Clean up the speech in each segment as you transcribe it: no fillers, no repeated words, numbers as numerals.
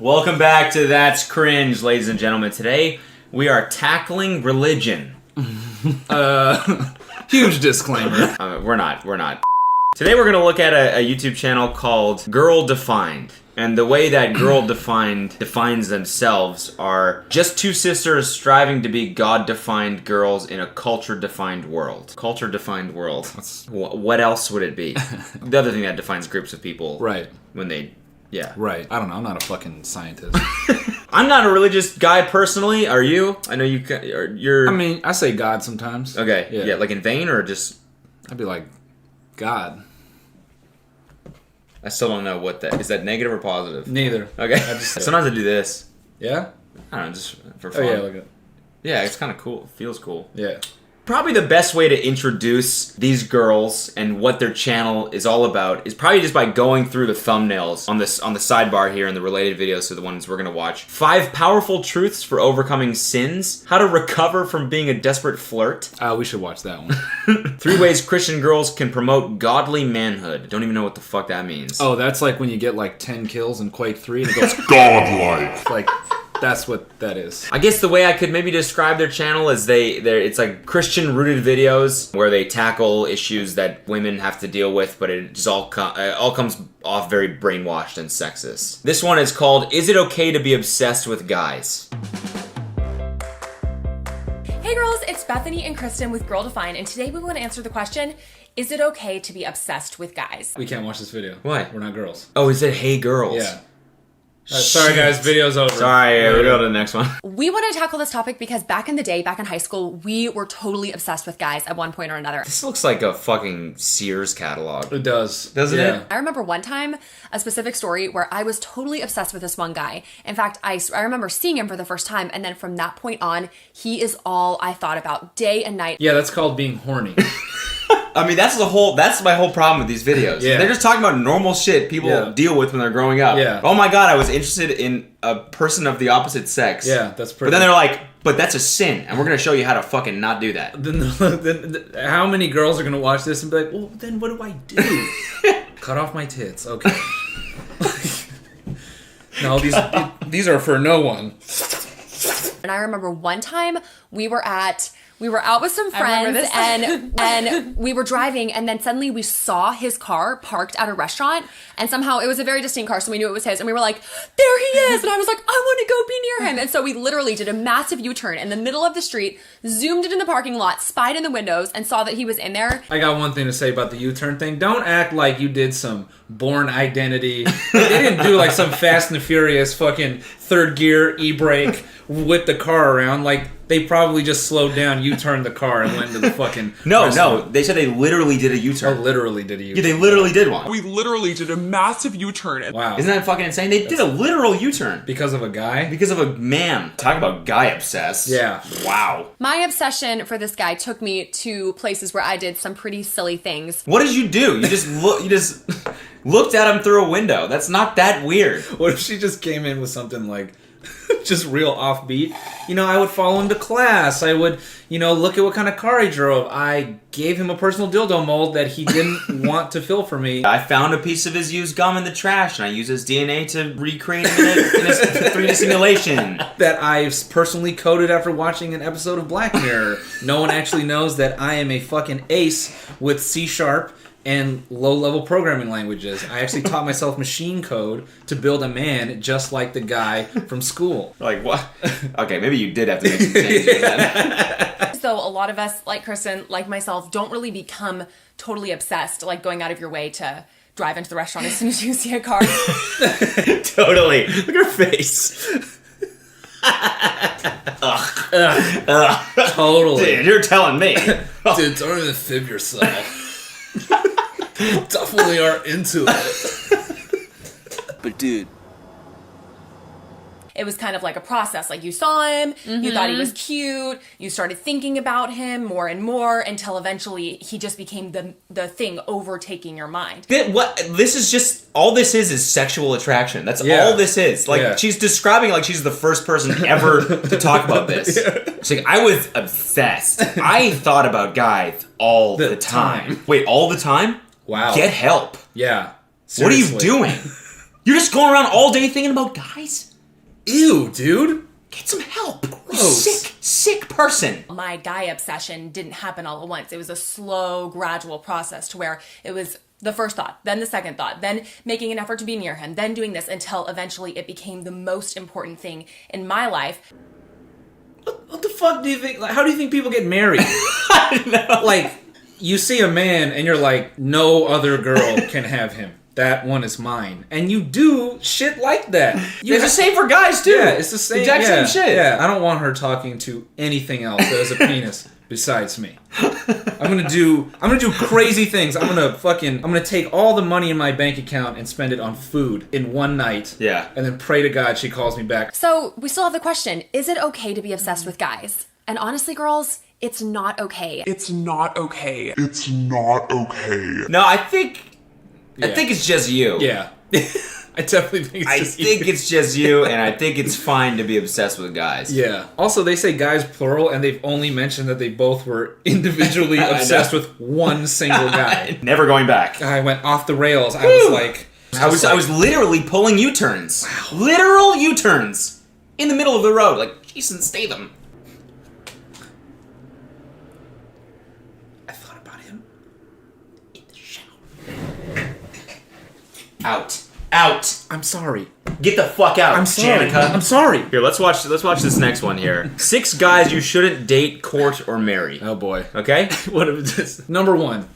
Welcome back to That's Cringe, ladies and gentlemen. Today, we are tackling religion. Huge disclaimer. We're not. Today we're going to look at a YouTube channel called Girl Defined. And the way that Girl Defined defines themselves are just two sisters striving to be God-defined girls in a culture-defined world. Culture-defined world. What else would it be? The other thing that defines groups of people. Right. When they... Yeah. Right. I don't know. I'm not a fucking scientist. I'm not a religious guy personally. Are you? I know you're... I mean, I say God sometimes. Okay. Yeah, like in vain or just... I'd be like, God. I still don't know what that... Is that negative or positive? Neither. Okay. Sometimes I do this. Yeah? I don't know, just for fun. Oh, yeah, look at it. Yeah, it's kind of cool. It feels cool. Yeah. Probably the best way to introduce these girls and what their channel is all about is probably just by going through the thumbnails on the sidebar here and the related videos to the ones we're going to watch. 5 powerful truths for overcoming sins. How to recover from being a desperate flirt. We should watch that one. 3 ways Christian girls can promote godly manhood. Don't even know what the fuck that means. Oh, that's like when you get like 10 kills in Quake 3 and it goes godlike. Like... That's what that is. I guess the way I could maybe describe their channel is it's like Christian-rooted videos where they tackle issues that women have to deal with, but it just all comes off very brainwashed and sexist. This one is called, Is It Okay to Be Obsessed with Guys? Hey girls, it's Bethany and Kristen with Girl Defined, and today we want to answer the question, is it okay to be obsessed with guys? We can't watch this video. Why? We're not girls. Oh, is it Hey Girls? Yeah. Sorry guys, video's over. Sorry, we'll go to the next one. We want to tackle this topic because back in the day, back in high school, we were totally obsessed with guys at one point or another. This looks like a fucking Sears catalog. It does. Doesn't it? I remember one time, a specific story where I was totally obsessed with this one guy. In fact, I remember seeing him for the first time, and then from that point on, he is all I thought about day and night. Yeah, that's called being horny. I mean, that's my whole problem with these videos. Yeah. They're just talking about normal shit people deal with when they're growing up. Yeah. Oh my god, I was interested in a person of the opposite sex. Yeah, that's pretty... But then they're like, but that's a sin, and we're gonna show you how to fucking not do that. Then how many girls are gonna watch this and be like, well, then what do I do? Cut off my tits. Okay. No, these are for no one. And I remember one time we were out with some friends and we were driving, and then suddenly we saw his car parked at a restaurant, and somehow it was a very distinct car, so we knew it was his, and we were like, there he is, and I was like, I want to go be near him. And so we literally did a massive U-turn in the middle of the street, zoomed it in the parking lot, spied in the windows, and saw that he was in there. I got one thing to say about the U-turn thing. Don't act like you did some Born Identity. They didn't do like some Fast and Furious fucking third gear e-brake with the car around. Like, they probably just slowed down, U-turned the car, and went into the fucking... No, they said they literally did a U-turn. Oh, literally did a U-turn. Yeah, they literally did one. We literally did a massive U-turn. Wow. Isn't that fucking insane? They did a literal U-turn. Because of a guy? Because of a man. Talk about guy obsessed. Yeah. Wow. My obsession for this guy took me to places where I did some pretty silly things. What did you do? You just looked at him through a window. That's not that weird. What if she just came in with something like... just real offbeat? You know, I would follow him to class. I would, look at what kind of car he drove. I gave him a personal dildo mold that he didn't want to fill for me. I found a piece of his used gum in the trash, and I used his DNA to recreate him in a 3D simulation. That I've personally coded after watching an episode of Black Mirror. No one actually knows that I am a fucking ace with C# and low-level programming languages. I actually taught myself machine code to build a man just like the guy from school. Like, what? Okay, maybe you did have to make some changes then. So a lot of us, like Kristen, like myself, don't really become totally obsessed, like going out of your way to drive into the restaurant as soon as you see a car. Totally. Look at her face. Totally. Dude, you're telling me. Dude, don't even fib yourself. Definitely are into it. But dude, It was kind of like a process. Like, you saw him, you thought he was cute, you started thinking about him more and more until eventually he just became the thing overtaking your mind. This is just, all this is sexual attraction. That's all this is. Like, she's describing it like she's the first person ever to talk about this. She's like, I was obsessed. I thought about guys all the time. Wait, all the time? Wow. Get help. Yeah. Seriously. What are you doing? You're just going around all day thinking about guys? Ew, dude. Get some help. Gross. Sick person. My guy obsession didn't happen all at once. It was a slow, gradual process to where it was the first thought, then the second thought, then making an effort to be near him, then doing this until eventually it became the most important thing in my life. What the fuck do you think? Like, how do you think people get married? I don't know. Like, you see a man and you're like, no other girl can have him. That one is mine. And you do shit like that. It's the same for guys, too. Yeah, it's the same. Exact same shit. Yeah, I don't want her talking to anything else that has a penis besides me. I'm gonna do crazy things. I'm gonna take all the money in my bank account and spend it on food in one night. Yeah. And then pray to God she calls me back. So we still have the question, is it okay to be obsessed with guys? And honestly, girls, it's not okay. It's not okay. It's not okay. No, I think it's just you. Yeah. I definitely think it's it's just you, and I think it's fine to be obsessed with guys. Yeah. Also, they say guys plural, and they've only mentioned that they both were individually obsessed with one single guy. Never going back. I went off the rails. I was like... I was literally pulling U-turns. Wow. Literal U-turns. In the middle of the road. Like, Jason Statham. I thought about him in the shower. Out. I'm sorry. Get the fuck out. I'm sorry. Janica. I'm sorry. Here, let's watch this next one here. 6 guys you shouldn't date, court, or marry. Oh boy. Okay? What is this? Number 1.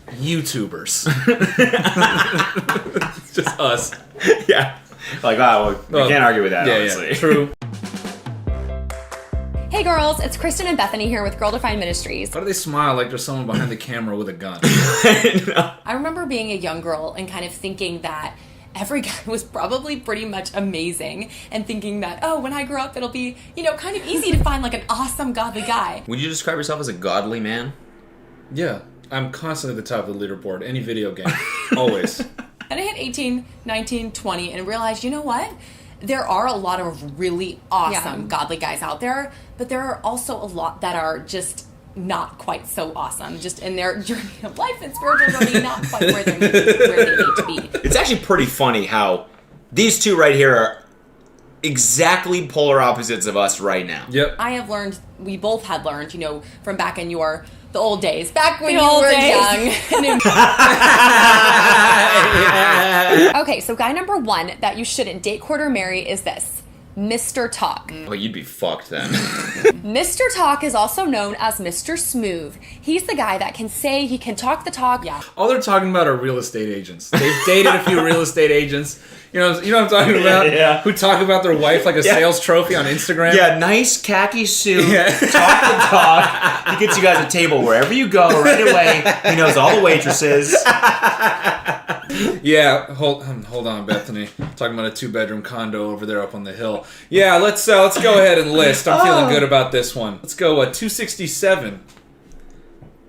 YouTubers. It's just us. Yeah. Like, wow, we can't argue with that, honestly. Yeah, true. Hey girls, it's Kristen and Bethany here with Girl Defined Ministries. Why do they smile like there's someone behind the camera with a gun? I remember being a young girl and kind of thinking that every guy was probably pretty much amazing and thinking that, oh, when I grow up, it'll be, kind of easy to find like an awesome, godly guy. Would you describe yourself as a godly man? Yeah. I'm constantly at the top of the leaderboard. Any video game. Always. And I hit 18, 19, 20 and realized, you know what? There are a lot of really awesome, godly guys out there, but there are also a lot that are just not quite so awesome, just in their journey of life and spiritual journey, not quite where they need to be. It's actually pretty funny how these two right here are exactly polar opposites of us right now. Yep. I have learned, we both had learned, from back in the old days, back when you were young. Okay, so guy number 1 that you shouldn't date, court, or marry is this. Mr. Talk. Well, you'd be fucked then. Mr. Talk is also known as Mr. Smooth. He's the guy that can say he can talk the talk. Yeah. All they're talking about are real estate agents. They've dated a few real estate agents. You know what I'm talking about? Yeah. Who talk about their wife like a sales trophy on Instagram. Yeah, nice khaki suit, talk the talk. He gets you guys a table wherever you go right away. He knows all the waitresses. Yeah, hold on, Bethany. Talking about a 2-bedroom condo over there up on the hill. Yeah, let's go ahead and list. I'm feeling good about this one. Let's go 267.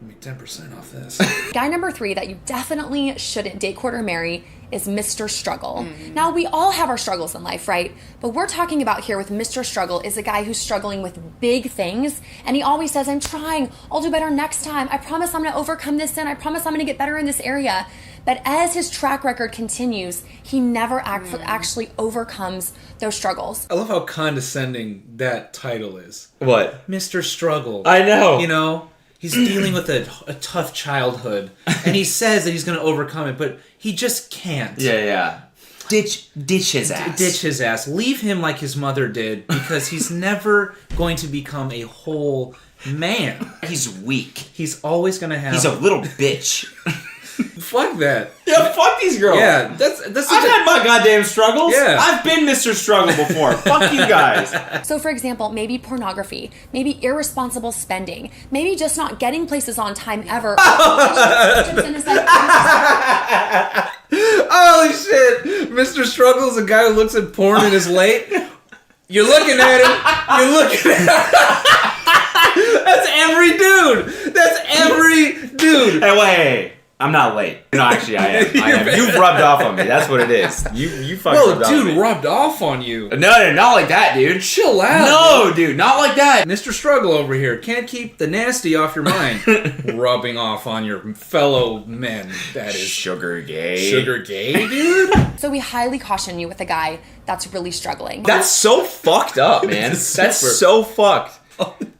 Make 10% off this. Guy number 3 that you definitely shouldn't date, court, or marry is Mr. Struggle. Now, we all have our struggles in life, right? But we're talking about here with Mr. Struggle is a guy who's struggling with big things, and he always says, I'm trying, I'll do better next time, I promise I'm gonna overcome this sin, I promise I'm gonna get better in this area. But as his track record continues, he never actually overcomes those struggles. I love how condescending that title is. What? Mr. Struggle. I know. He's dealing with a tough childhood, and he says that he's going to overcome it, but he just can't. Yeah. Ditch his ass. Ditch his ass. Leave him like his mother did, because he's never going to become a whole man. He's weak. He's always going to have... He's a little bitch. Fuck that. Yeah, fuck these girls. Yeah, that's I've had my goddamn struggles. Yeah. I've been Mr. Struggle before. Fuck you guys. So, for example, maybe pornography, maybe irresponsible spending, maybe just not getting places on time ever. Holy shit! Mr. Struggle is a guy who looks at porn and is late. You're looking at him. That's every dude. Hey, wait. I'm not late. No, actually, I am. You've rubbed off on me. That's what it is. You fucking rubbed off on me. Rubbed off on you. No, not like that, dude. Chill out. No, dude, not like that. Mr. Struggle over here can't keep the nasty off your mind. Rubbing off on your fellow men. That is sugar gay. Sugar gay, dude? So we highly caution you with a guy that's really struggling. That's so fucked up, man. That's so fucked.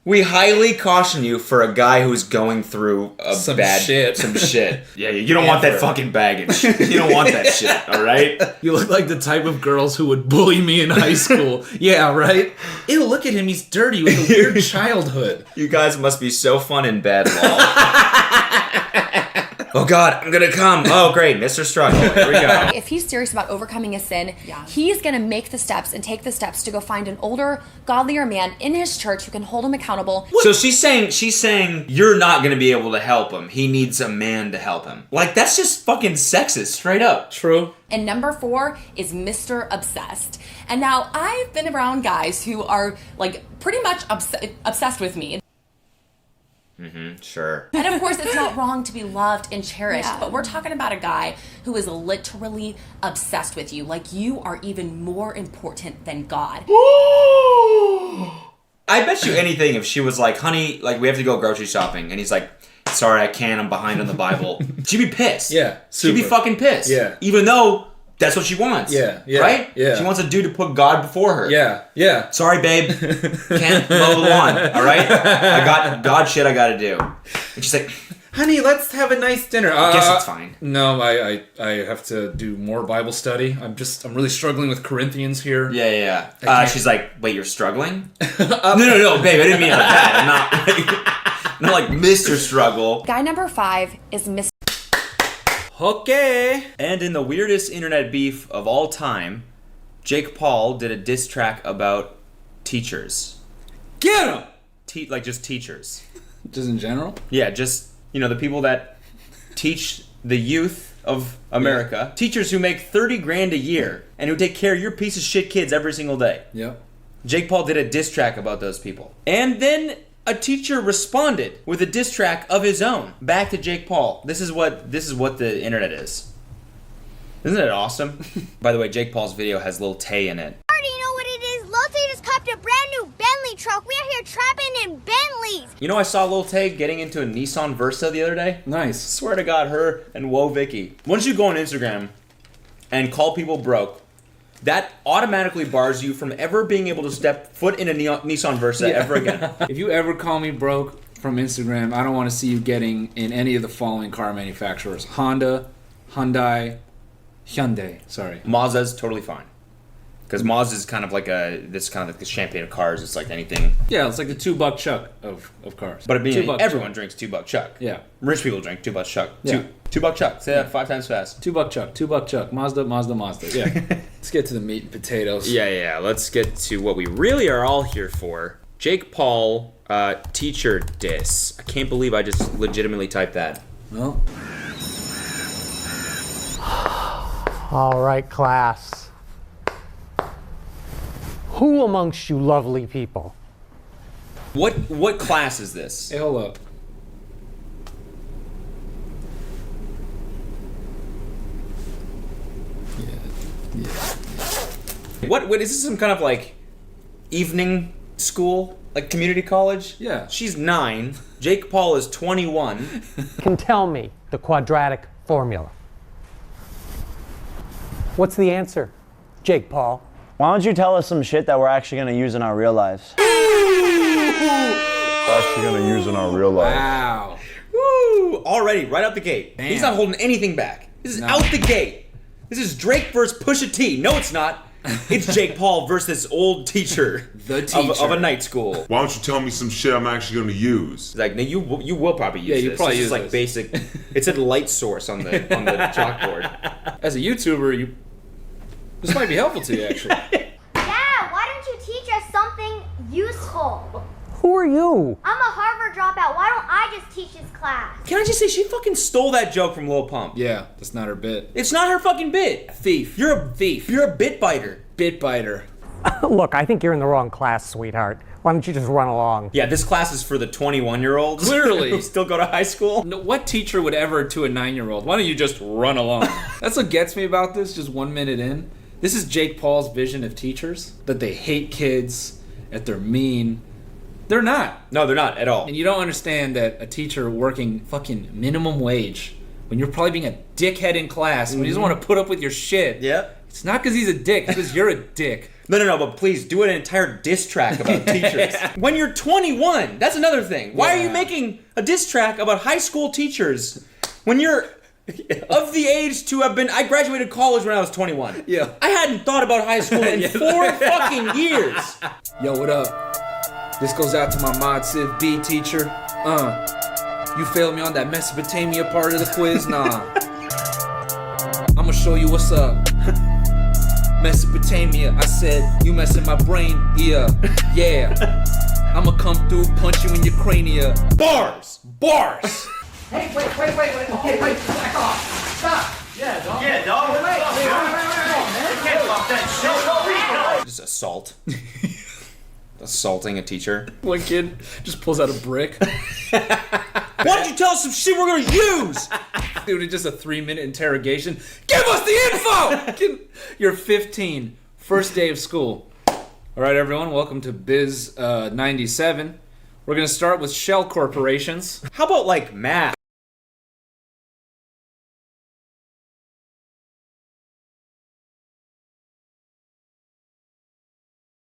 We highly caution you for a guy who's going through some shit. Yeah, you don't want that fucking baggage. You don't want that shit, alright? You look like the type of girls who would bully me in high school. Yeah, right? Ew, look at him, he's dirty with a weird childhood. You guys must be so fun in bed, lol. Oh God, I'm gonna come. Oh great, Mr. Struggle. Here we go. If he's serious about overcoming a sin, he's gonna make the steps and take the steps to go find an older, godlier man in his church who can hold him accountable. So she's saying you're not gonna be able to help him. He needs a man to help him. Like, that's just fucking sexist, straight up. True. And number 4 is Mr. Obsessed. And now I've been around guys who are like pretty much obsessed with me. Sure. And of course, it's not wrong to be loved and cherished, but we're talking about a guy who is literally obsessed with you. Like, you are even more important than God. I bet you anything if she was like, honey, like, we have to go grocery shopping. And he's like, sorry, I can't. I'm behind on the Bible. She'd be pissed. Yeah, super. She'd be fucking pissed. Yeah. Even though that's what she wants. Yeah. Right? Yeah. She wants a dude to put God before her. Yeah. Sorry, babe. Can't mow the lawn. All right? I got God shit I gotta do. And she's like, honey, let's have a nice dinner. I guess it's fine. No, I have to do more Bible study. I'm really struggling with Corinthians here. Yeah. She's like, wait, you're struggling? No, babe, I didn't mean it like that. I'm not like Mr. Struggle. Guy number 5 is Mr. Okay. And in the weirdest internet beef of all time, Jake Paul did a diss track about teachers. Get him! Like, just teachers. Just in general? Yeah, just, the people that teach the youth of America. Yeah. Teachers who make $30,000 a year and who take care of your piece of shit kids every single day. Yep. Jake Paul did a diss track about those people. And then a teacher responded with a diss track of his own back to Jake Paul. This is what the internet is. Isn't it awesome? By the way, Jake Paul's video has Lil Tay in it. I already know what it is. Lil Tay just copped a brand new Bentley truck. We are here trapping in Bentleys. I saw Lil Tay getting into a Nissan Versa the other day. Nice. Swear to God, her and Woe Vicky. Once you go on Instagram and call people broke, that automatically bars you from ever being able to step foot in a Nissan Versa ever again. If you ever call me broke from Instagram, I don't want to see you getting in any of the following car manufacturers. Honda, Hyundai, sorry. Mazda's totally fine. Because Mazda is kind of like the champagne of cars. It's like anything. Yeah, it's like the $2 chuck of cars. But everyone drinks $2 chuck. Yeah. Rich people drink $2 chuck. Yeah. $2 chuck. Say that 5 times fast. $2 chuck. Mazda. Yeah. Let's get to the meat and potatoes. Yeah. Let's get to what we really are all here for. Jake Paul, teacher diss. I can't believe I just legitimately typed that. Well. All right, class. Who amongst you lovely people? What class is this? Hey, hold up. Yeah. What is this, some kind of like evening school? Like community college? Yeah. She's 9. Jake Paul is 21. Can tell me the quadratic formula. What's the answer, Jake Paul? Why don't you tell us some shit that we're actually going to use in our real lives? Actually gonna use in our real life. Wow. Woo! Already, right out the gate. Damn. He's not holding anything back. This is out the gate. This is Drake versus Pusha T. No, it's not. It's Jake Paul versus this old teacher, of a night school. Why don't you tell me some shit I'm actually gonna use? It's like, no, you will probably use this. you probably use like this. Basic. It said light source on the chalkboard. As a YouTuber, this might be helpful to you, actually. Dad, why don't you teach us something useful? Who are you? I'm a Harvard dropout. Why don't I just teach this class? Can I just say, she fucking stole that joke from Lil Pump. Yeah, that's not her bit. It's not her fucking bit. Thief. You're a thief. You're a bit biter. Bit biter. Look, I think you're in the wrong class, sweetheart. Why don't you just run along? Yeah, this class is for the 21-year-olds. Clearly. Who still go to high school. No, what teacher would ever to a 9-year-old? Why don't you just run along? That's what gets me about this, just 1 minute in. This is Jake Paul's vision of teachers, that they hate kids, that they're mean. They're not. No, they're not at all. And you don't understand that a teacher working fucking minimum wage, when you're probably being a dickhead in class, when he doesn't want to put up with your shit. Yep. It's not because he's a dick, it's because you're a dick. No, but please do an entire diss track about teachers. When you're 21, that's another thing. Why are you making a diss track about high school teachers when you're of the age to have been... I graduated college when I was 21. Yeah. I hadn't thought about high school in 4 fucking years. Yo, what up? This goes out to my Mod Civ B teacher. You failed me on that Mesopotamia part of the quiz? Nah. I'ma show you what's up. Mesopotamia, I said, you messing my brain, yeah. I'ma come through, punch you in your crania. Bars! Hey, wait. Okay, wait, back off. Stop. Yeah, dog. Wait. You can't fuck that shit. Just assault. Assaulting a teacher. One kid just pulls out a brick. Why don't you tell us some shit we're gonna use? Dude, it's just a 3-minute interrogation. Give us the info! You're 15, first day of school. All right, everyone, welcome to Biz 97. We're gonna start with shell corporations. How about like math?